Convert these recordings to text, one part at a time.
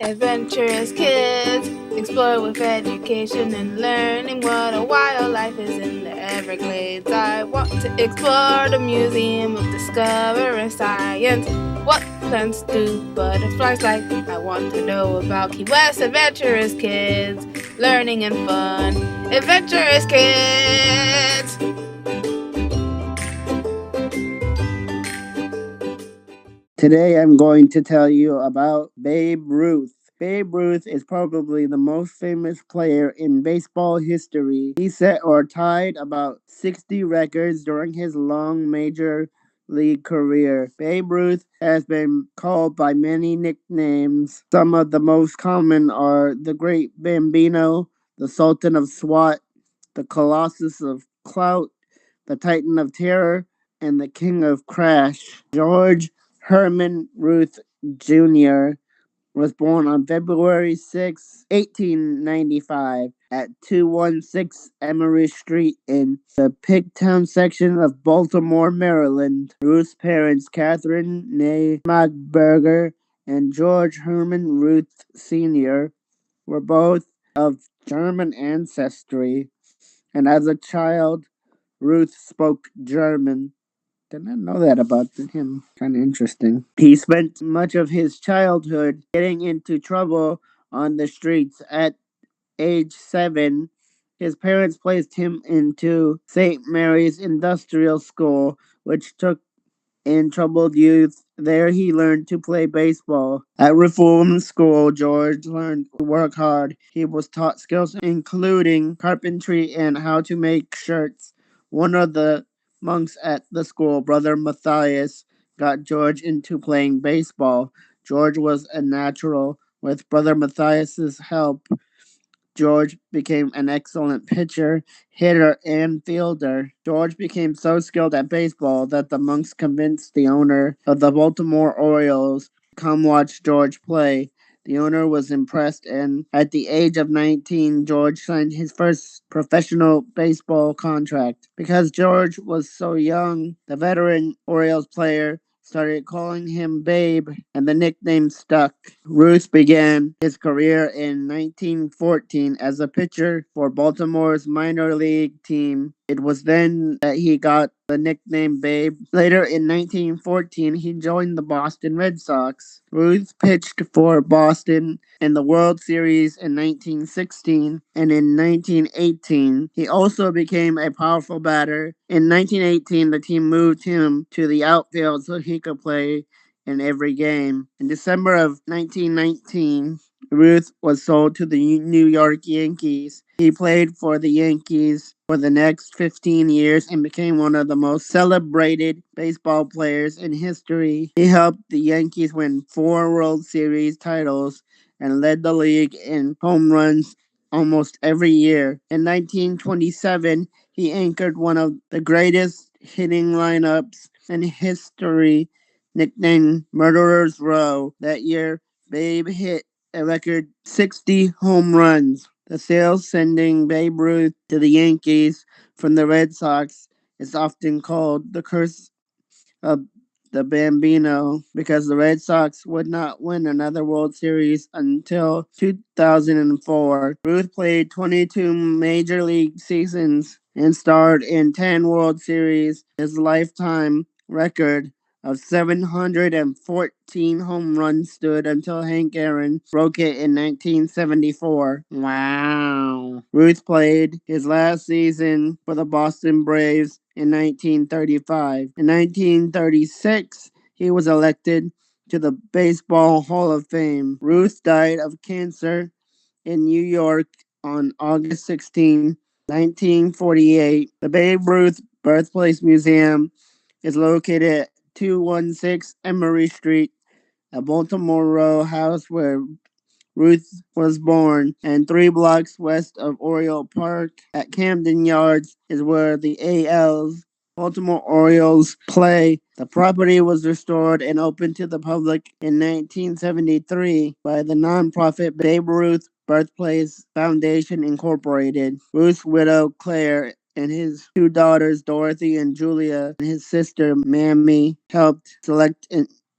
Adventurous kids explore with education and learning what a wild life is in the Everglades. I want to explore the Museum of Discovering Science. What plants do butterflies like? I want to know about Key West Adventurous Kids. Learning and fun. Adventurous Kids! Today I'm going to tell you about Babe Ruth. Babe Ruth is probably the most famous player in baseball history. He set or tied about 60 records during his long major league career. Babe Ruth has been called by many nicknames. Some of the most common are the Great Bambino, the Sultan of SWAT, the Colossus of Clout, the Titan of Terror, and the King of Crash. George Herman Ruth Jr. was born on February 6, 1895, at 216 Emory Street in the Pigtown section of Baltimore, Maryland. Ruth's parents, Catherine née Magberger and George Herman Ruth Sr., were both of German ancestry, and as a child, Ruth spoke German. Did not know that about him. Kind of interesting. He spent much of his childhood getting into trouble on the streets. At age 7, his parents placed him into St. Mary's Industrial School, which took in troubled youth. There he learned to play baseball. At Reform School, George learned to work hard. He was taught skills including carpentry and how to make shirts. One of the monks at the school, Brother Matthias, got George into playing baseball. George was a natural. With Brother Matthias's help, George became an excellent pitcher, hitter, and fielder. George became so skilled at baseball that the monks convinced the owner of the Baltimore Orioles to come watch George play. The owner was impressed, and at the age of 19, George signed his first professional baseball contract. Because George was so young, the veteran Orioles player started calling him Babe, and the nickname stuck. Ruth began his career in 1914 as a pitcher for Baltimore's minor league team. It was then that he got the nickname Babe. Later in 1914, he joined the Boston Red Sox. Ruth pitched for Boston in the World Series in 1916 and in 1918. He also became a powerful batter. In 1918, the team moved him to the outfield so he could play in every game. In December of 1919, Ruth was sold to the New York Yankees. He played for the Yankees for the next 15 years and became one of the most celebrated baseball players in history. He helped the Yankees win 4 World Series titles and led the league in home runs almost every year. In 1927, he anchored one of the greatest hitting lineups in history, nicknamed Murderer's Row. That year, Babe hit a record 60 home runs. The sale sending Babe Ruth to the Yankees from the Red Sox is often called the curse of the Bambino because the Red Sox would not win another World Series until 2004. Ruth played 22 major league seasons and starred in 10 World Series. His lifetime record of 714 home runs stood until Hank Aaron broke it in 1974. Wow. Ruth played his last season for the Boston Braves in 1935. In 1936, he was elected to the Baseball Hall of Fame. Ruth died of cancer in New York on August 16, 1948. The Babe Ruth Birthplace Museum is located at 216 Emory Street, a Baltimore row house where Ruth was born, and 3 blocks west of Oriole Park at Camden Yards is where the AL's Baltimore Orioles play. The property was restored and opened to the public in 1973 by the nonprofit Babe Ruth Birthplace Foundation Incorporated. Ruth's widow, Claire, and his 2 daughters, Dorothy and Julia, and his sister, Mammy, helped select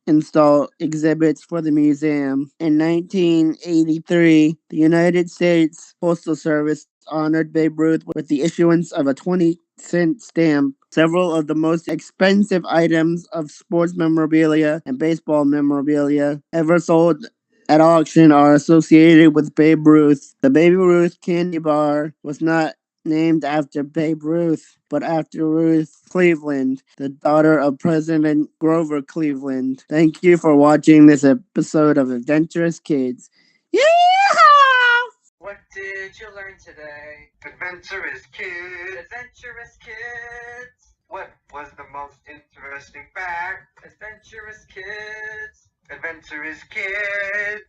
install exhibits for the museum. In 1983, the United States Postal Service honored Babe Ruth with the issuance of a 20-cent stamp. Several of the most expensive items of sports memorabilia and baseball memorabilia ever sold at auction are associated with Babe Ruth. The Babe Ruth candy bar was not named after Babe Ruth, but after Ruth Cleveland, the daughter of President Grover Cleveland. Thank you for watching this episode of Adventurous Kids. Yeah! What did you learn today? Adventurous Kids. Adventurous Kids. What was the most interesting fact? Adventurous Kids. Adventurous Kids.